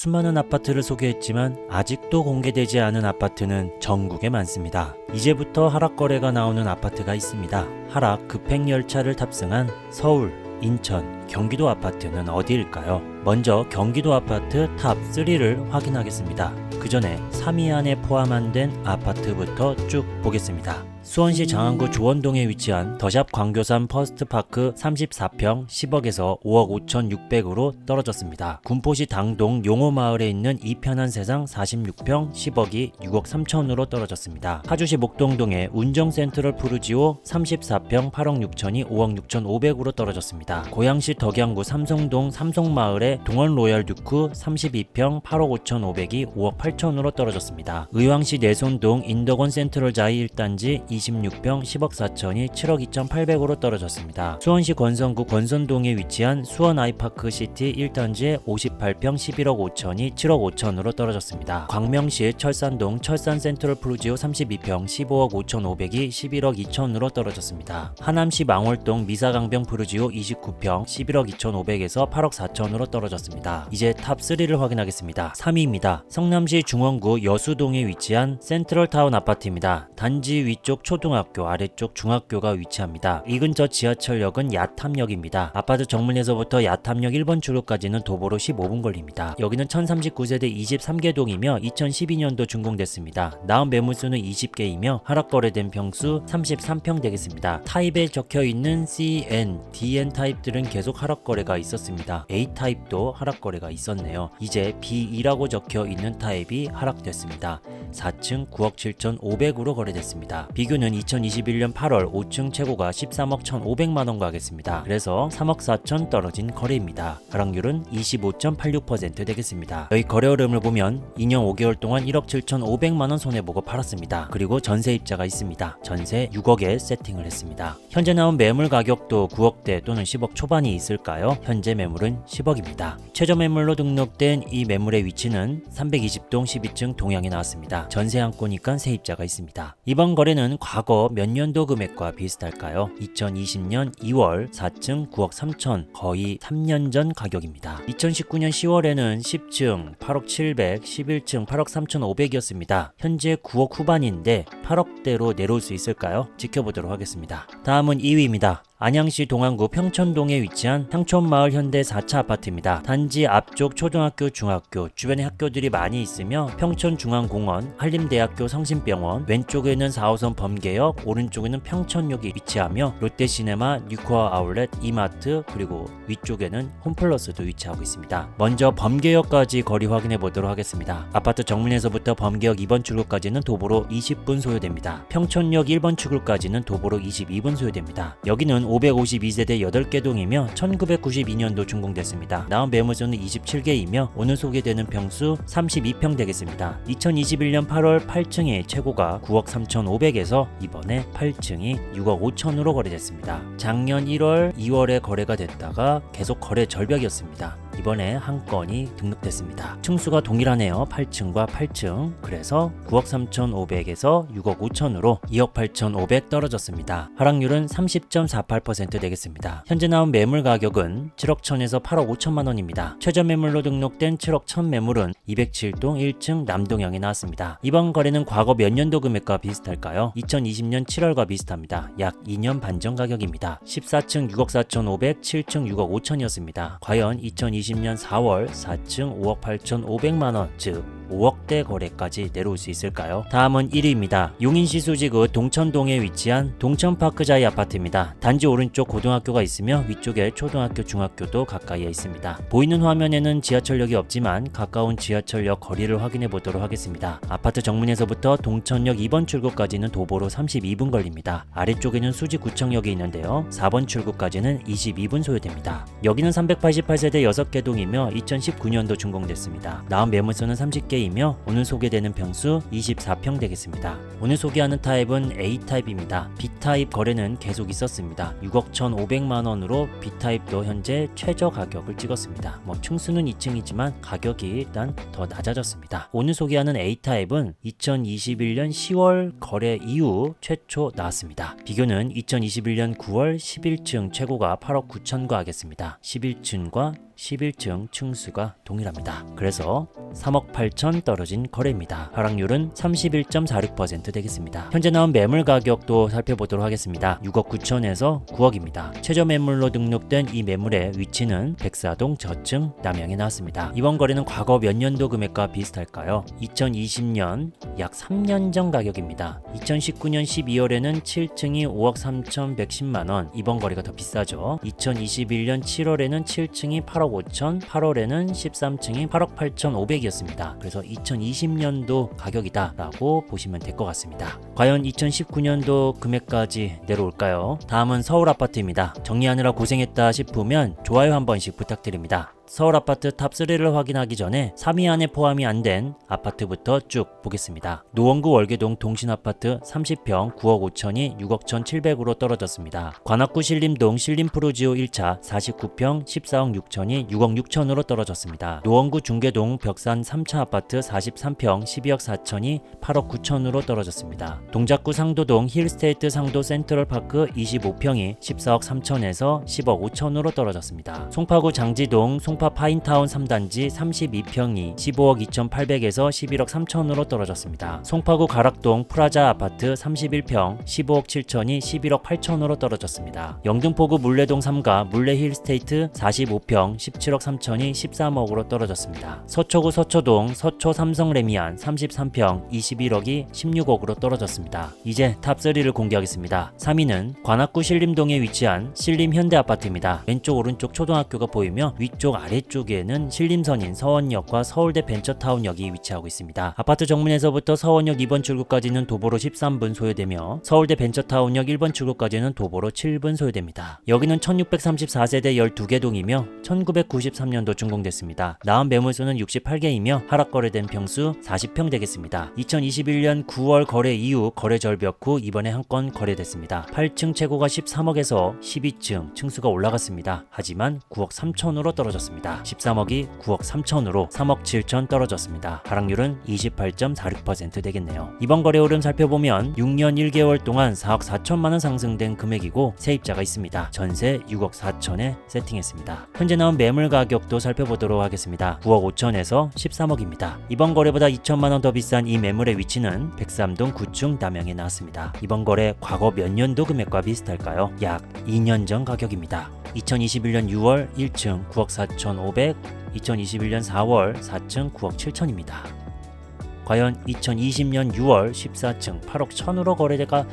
수많은 아파트를 소개했지만 아직도 공개되지 않은 아파트는 전국에 많습니다. 이제부터 하락 거래가 나오는 아파트가 있습니다. 하락 급행 열차를 탑승한 서울, 인천, 경기도 아파트는 어디일까요? 먼저 경기도 아파트 탑 3를 확인하겠습니다. 그 전에 3위 안에 포함 안 된 아파트부터 쭉 보겠습니다. 수원시 장안구 조원동에 위치한 더샵 광교산 퍼스트파크 34평 10억에서 5억 5,600으로 떨어졌습니다. 군포시 당동 용호마을에 있는 이편한 세상 46평 10억이 6억 3천으로 떨어졌습니다. 파주시 목동동의 운정센트럴 푸르지오 34평 8억 6천이 5억 6,500으로 떨어졌습니다. 고양시 덕양구 삼성동 삼성마을의 동원로얄 듀크 32평 8억 5,500이 5억 8천으로 떨어졌습니다. 의왕시 내손동 인덕원 센트럴 자이 1단지 26평 10억 4천이 7억 2,800으로 떨어졌습니다. 수원시 권선구 권선동에 위치한 수원 아이파크 시티 1단지의 58평 11억 5천이 7억 5천으로 떨어졌습니다. 광명시 철산동 철산 센트럴 푸르지오 32평 15억 5,500이 11억 2천으로 떨어졌습니다. 하남시 망월동 미사강병 푸르지오 29평 11억 2,500에서 8억 4천으로 떨어졌습니다. 이제 탑 3를 확인하겠습니다. 3위입니다. 성남시 중원구 여수동에 위치한 센트럴타운 아파트입니다. 단지 위쪽 초등학교, 아래쪽 중학교가 위치합니다. 이 근처 지하철역은 야탐역입니다. 아파트 정문에서부터 야탐역 1번 출구까지는 도보로 15분 걸립니다. 여기는 1039세대 23개 동이며 2012년도 준공됐습니다. 나온 매물수는 20개이며 하락거래된 평수 33평 되겠습니다. 타입에 적혀있는 CN, DN 타입들은 계속 하락거래가 있었습니다. A 타입도 하락거래가 있었네요. 이제 B2라고 적혀있는 타입이 하락됐습니다. 4층 9억 7,500으로 거래됐습니다. 비교는 2021년 8월 5층 최고가 13억 1,500만원과 하겠습니다. 그래서 3억 4천 떨어진 거래입니다. 하락률은 25.86% 되겠습니다. 여기 거래 흐름을 보면 2년 5개월 동안 1억 7,500만원 손해보고 팔았습니다. 그리고 전세입자가 있습니다. 전세 6억에 세팅을 했습니다. 현재 나온 매물 가격도 9억대 또는 10억 초반이 있을까요? 현재 매물은 10억입니다. 최저 매물로 등록된 이 매물의 위치는 320동 12층 동향에 나왔습니다. 전세 한고니까 세입자가 있습니다. 이번 거래는 과거 몇 년도 금액과 비슷할까요? 2020년 2월 4층 9억 3천, 거의 3년 전 가격입니다. 2019년 10월에는 10층 8억 700, 11층 8억 3,500이었습니다. 현재 9억 후반인데 8억대로 내려올 수 있을까요? 지켜보도록 하겠습니다. 다음은 2위입니다. 안양시 동안구 평천동에 위치한 향촌마을 현대 4차 아파트입니다. 단지 앞쪽 초등학교, 중학교, 주변에 학교들이 많이 있으며 평천중앙공원, 한림대학교 성심병원, 왼쪽에는 4호선 범계역, 오른쪽에는 평천역이 위치하며 롯데시네마, 뉴코아 아울렛, 이마트, 그리고 위쪽에는 홈플러스도 위치하고 있습니다. 먼저 범계역까지 거리 확인해 보도록 하겠습니다. 아파트 정문에서부터 범계역 2번 출구까지는 도보로 20분 소요됩니다. 평천역 1번 출구까지는 도보로 22분 소요됩니다. 여기는 552세대 8개 동이며 1992년도 준공됐습니다. 나온 매물수는 27개이며 오늘 소개되는 평수 32평 되겠습니다. 2021년 8월 8층의 최고가 9억 3,500에서 이번에 8층이 6억 5천으로 거래됐습니다. 작년 1월, 2월에 거래가 됐다가 계속 거래 절벽이었습니다. 이번에 한 건이 등록됐습니다. 층수가 동일하네요. 8층과 8층. 그래서 9억 3,500에서 6억 5천으로 2억 8,500 떨어졌습니다. 하락률은 30.48% 되겠습니다. 현재 나온 매물 가격은 7억 1천에서 8억 5천만 원입니다. 최저 매물로 등록된 7억 1천 매물은 207동 1층 남동향에 나왔습니다. 이번 거래는 과거 몇 년도 금액과 비슷할까요? 2020년 7월과 비슷합니다. 약 2년 반 전 가격입니다. 14층 6억 4,500, 7층 6억 5천이었습니다. 과연 2020년 4월 4층 5억 8,500만원, 즉 5억대 거래까지 내려올 수 있을까요? 다음은 1위입니다. 용인시 수지구 동천동에 위치한 동천파크자이 아파트입니다. 단지 오른쪽 고등학교가 있으며 위쪽에 초등학교, 중학교도 가까이에 있습니다. 보이는 화면에는 지하철역이 없지만 가까운 지하철역 거리를 확인해 보도록 하겠습니다. 아파트 정문에서부터 동천역 2번 출구까지는 도보로 32분 걸립니다. 아래쪽에는 수지구청역이 있는데요. 4번 출구까지는 22분 소요됩니다. 여기는 388세대 6개 동이며 2019년도 준공됐습니다. 나온 매물수는 30개 이며 오늘 소개되는 평수 24평 되겠습니다. 오늘 소개하는 타입은 A타입입니다. B타입 거래는 계속 있었습니다. 6억 1,500만원으로 B타입도 현재 최저 가격을 찍었습니다. 층수는 2층이지만 가격이 일단 더 낮아졌습니다. 오늘 소개하는 A타입은 2021년 10월 거래 이후 최초 나왔습니다. 비교는 2021년 9월 11층 최고가 8억 9천과 하겠습니다. 11층과 11층 층수가 동일합니다. 그래서 3억 8천 떨어진 거래입니다. 하락률은 31.46% 되겠습니다. 현재 나온 매물 가격도 살펴보도록 하겠습니다. 6억 9천에서 9억입니다. 최저 매물로 등록된 이 매물의 위치는 백사동 저층 남양에 나왔습니다. 이번 거래는 과거 몇 년도 금액과 비슷할까요? 2020년 약 3년 전 가격입니다. 2019년 12월에는 7층이 5억 3,110만원, 이번 거래가 더 비싸죠. 2021년 7월에는 7층이 8억 5천, 8월에는 13층이 8억 8,500이었습니다. 그래서 2020년도 가격이다 라고 보시면 될 것 같습니다. 과연 2019년도 금액까지 내려올까요? 다음은 서울 아파트입니다. 정리하느라 고생했다 싶으면 좋아요 한 번씩 부탁드립니다. 서울 아파트 탑3를 확인하기 전에 3위 안에 포함이 안 된 아파트부터 쭉 보겠습니다. 노원구 월계동 동신아파트 30평 9억 5천이 6억 1,700으로 떨어졌습니다. 관악구 신림동 신림프루지오 1차 49평 14억 6천이 6억 6천으로 떨어졌습니다. 노원구 중계동 벽산 3차 아파트 43평 12억 4천이 8억 9천으로 떨어졌습니다. 동작구 상도동 힐스테이트 상도 센트럴파크 25평이 14억 3천에서 10억 5천으로 떨어졌습니다. 송파구 장지동 송파 파인타운 3단지 32평이 15억 2,800에서 11억 3천으로 떨어졌습니다. 송파구 가락동 프라자 아파트 31평 15억 7천이 11억 8천으로 떨어졌습니다. 영등포구 물레동 3가 물레힐스테이트 45평 17억 3천이 13억으로 떨어졌습니다. 서초구 서초동 서초 삼성레미안 33평 21억이 16억으로 떨어졌습니다. 이제 탑3를 공개하겠습니다. 3위는 관악구 신림동에 위치한 신림현대아파트입니다. 왼쪽 오른쪽 초등학교가 보이며 위쪽 아래쪽에는 신림선인 서원역과 서울대 벤처타운역이 위치하고 있습니다. 아파트 정문에서부터 서원역 2번 출구까지는 도보로 13분 소요되며 서울대 벤처타운역 1번 출구까지는 도보로 7분 소요됩니다. 여기는 1634세대 12개 동이며 1993년도 준공됐습니다. 나온 매물수는 68개이며 하락 거래된 평수 40평 되겠습니다. 2021년 9월 거래 이후 거래 절벽 후 이번에 한 건 거래됐습니다. 8층 최고가 13억에서 12층 층수가 올라갔습니다. 하지만 9억 3천으로 떨어졌습니다. 13억이 9억 3천으로 3억 7천 떨어졌습니다. 하락률은 28.46% 되겠네요. 이번 거래 흐름 살펴보면 6년 1개월 동안 4억 4천만원 상승된 금액이고 세입자가 있습니다. 전세 6억 4천에 세팅했습니다. 현재 나온 매물 가격도 살펴보도록 하겠습니다. 9억 5천에서 13억입니다. 이번 거래보다 2천만원 더 비싼 이 매물의 위치는 백삼동 9충 남양에 나왔습니다. 이번 거래 과거 몇 년도 금액과 비슷할까요? 약 2년 전 가격입니다. 2021년 6월 1층 9억 4,500, 2021년 4월 4층 9억 7천입니다. 과연 2020년 6월 14층 8억 1천으로 거래가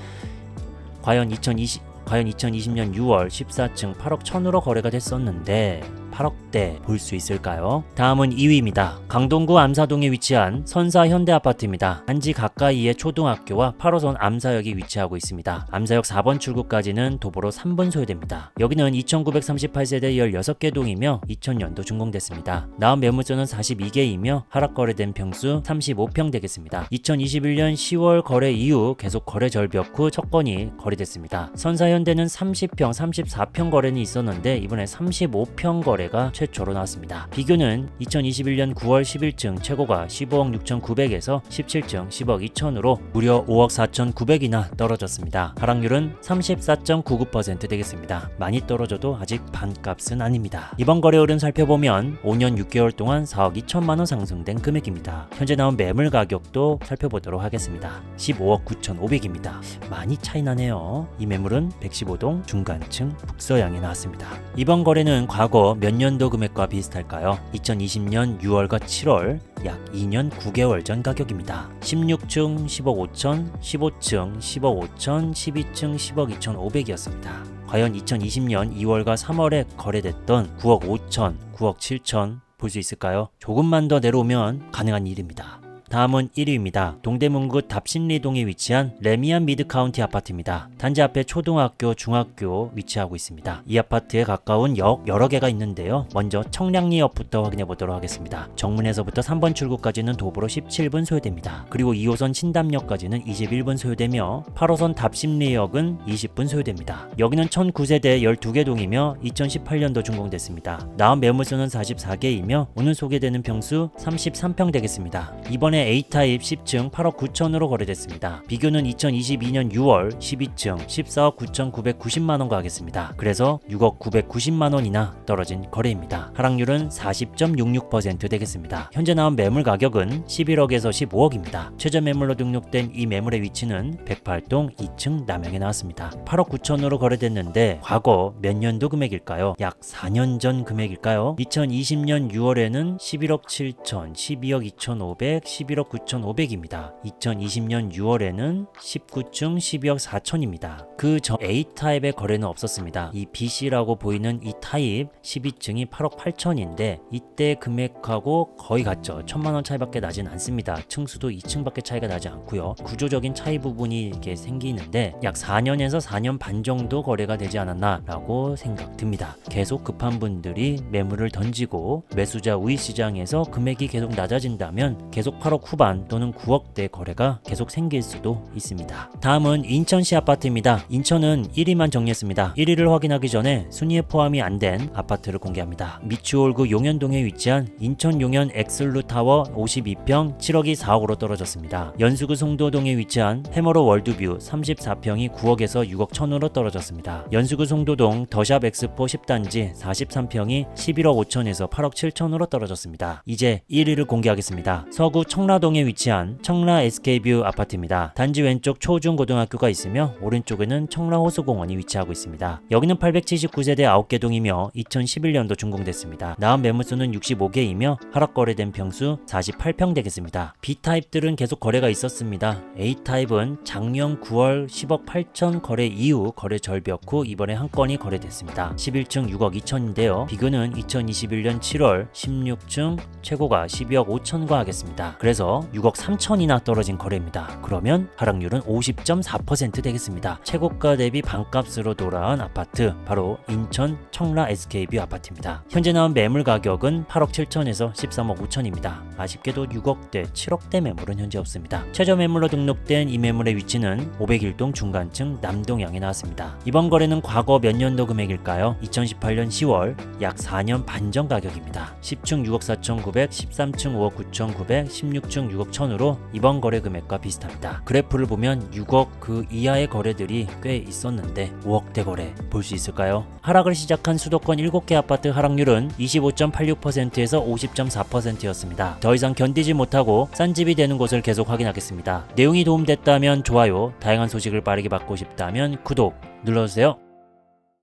과연 2020년 6월 14층 8억 1천으로 거래가 됐었는데 8억대 볼 수 있을까요? 다음은 2위입니다. 강동구 암사동에 위치한 선사현대아파트입니다. 단지 가까이에 초등학교와 8호선 암사역이 위치하고 있습니다. 암사역 4번 출구까지는 도보로 3분 소요됩니다. 여기는 2938세대 16개 동이며 2000년도 준공됐습니다. 나온 매물수는 42개이며 하락 거래된 평수 35평 되겠습니다. 2021년 10월 거래 이후 계속 거래 절벽 후 첫 건이 거래됐습니다. 선사현대는 30평, 34평 거래는 있었는데 이번에 35평 거래가 최초로 나왔습니다. 비교는 2021년 9월 11층 최고가 15억 6,900에서 17층 10억 2천으로 무려 5억 4,900이나 떨어졌습니다. 하락률은 34.99% 되겠습니다. 많이 떨어져도 아직 반값은 아닙니다. 이번 거래 흐름 살펴보면 5년 6개월 동안 4억 2천만원 상승된 금액입니다. 현재 나온 매물 가격도 살펴보도록 하겠습니다. 15억 9,500입니다. 많이 차이 나네요. 이 매물은 115동 중간층 북서양에 나왔습니다. 이번 거래는 과거 몇 년도 금액과 비슷할까요? 2020년 6월과 7월 약 2년 9개월 전 가격입니다. 16층 10억 5천, 15층 10억 5천, 12층 10억 2,500이었습니다. 과연 2020년 2월과 3월에 거래됐던 9억 5천, 9억 7천 볼 수 있을까요? 조금만 더 내려오면 가능한 일입니다. 다음은 1위입니다. 동대문구 답신리동에 위치한 레미안 미드카운티 아파트입니다. 단지 앞에 초등학교, 중학교 위치하고 있습니다. 이 아파트에 가까운 역 여러 개가 있는데요. 먼저 청량리역부터 확인해 보도록 하겠습니다. 정문에서부터 3번 출구까지는 도보로 17분 소요됩니다. 그리고 2호선 신담역까지는 21분 소요되며 8호선 답신리역은 20분 소요됩니다. 여기는 1009세대 12개 동이며 2018년도 준공됐습니다. 나온 매물수는 44개이며 오늘 소개되는 평수 33평 되겠습니다. 이번에 2000년에 A타입 10층 8억 9천으로 거래됐습니다. 비교는 2022년 6월 12층 14억 9,990만원과 하겠습니다. 그래서 6억 990만원이나 떨어진 거래입니다. 하락률은 40.66% 되겠습니다. 현재 나온 매물 가격은 11억에서 15억입니다. 최저 매물로 등록된 이 매물의 위치는 108동 2층 남양에 나왔습니다. 8억 9천으로 거래됐는데 과거 몇 년도 금액일까요? 약 4년 전 금액일까요? 2020년 6월에는 11억 7천, 12억 2,500, 11억 9,500입니다. 2020년 6월에는 19층 12억 4천입니다. 그 전 A타입의 거래는 없었습니다. 이 BC라고 보이는 이 타입 12층이 8억 8천인데 이때 금액하고 거의 같죠. 1,000만원 차이밖에 나진 않습니다. 층수도 2층밖에 차이가 나지 않고요. 구조적인 차이 부분이 이렇게 생기는데 약 4년에서 4년 반 정도 거래가 되지 않았나 라고 생각됩니다. 계속 급한 분들이 매물을 던지고 매수자 우위 시장에서 금액이 계속 낮아진다면 계속 8억 후반 또는 9억대 거래가 계속 생길 수도 있습니다. 다음은 인천시 아파트입니다. 인천은 1위만 정리했습니다. 1위를 확인하기 전에 순위에 포함이 안 된 아파트를 공개합니다. 미추홀구 용현동에 위치한 인천 용현 엑슬루타워 52평 7억이 4억으로 떨어졌습니다. 연수구 송도동에 위치한 해머로 월드뷰 34평이 9억에서 6억 1천으로 떨어졌습니다. 연수구 송도동 더샵 엑스포 10단지 43평이 11억 5천에서 8억 7천으로 떨어졌습니다. 이제 1위를 공개하겠습니다. 서구 청라동에 위치한 청라 SK뷰 아파트입니다. 단지 왼쪽 초중고등학교가 있으며 오른쪽에는 청라호수공원이 위치하고 있습니다. 여기는 879세대 9개 동이며 2011년도 준공됐습니다. 나온 매물수는 65개이며 하락 거래된 평수 48평 되겠습니다. B타입들은 계속 거래가 있었습니다. A타입은 작년 9월 10억 8천 거래 이후 거래 절벽 후 이번에 한 건이 거래됐습니다. 11층 6억 2천인데요. 비교는 2021년 7월 16층 최고가 12억 5천과 하겠습니다. 그래서 6억 3천이나 떨어진 거래입니다. 그러면 하락률은 50.4% 되겠습니다. 최고가 대비 반값으로 돌아온 아파트 바로 인천 청라 SK뷰 아파트입니다. 현재 나온 매물 가격은 8억 7천에서 13억 5천입니다. 아쉽게도 6억대, 7억대 매물은 현재 없습니다. 최저 매물로 등록된 이 매물의 위치는 501동 중간층 남동향에 나왔습니다. 이번 거래는 과거 몇 년도 금액일까요? 2018년 10월 약 4년 반 전 가격입니다. 10층 6억 4,900, 13층 5억 9,900, 16층 6억 1천으로 이번 거래 금액과 비슷합니다. 그래프를 보면 6억 그 이하의 거래들이 꽤 있었는데 5억대 거래 볼 수 있을까요? 하락을 시작한 수도권 7개 아파트 하락률은 25.86%에서 50.4%였습니다. 더 이상 견디지 못하고 싼 집이 되는 곳을 계속 확인하겠습니다. 내용이 도움됐다면 좋아요, 다양한 소식을 빠르게 받고 싶다면 구독 눌러주세요.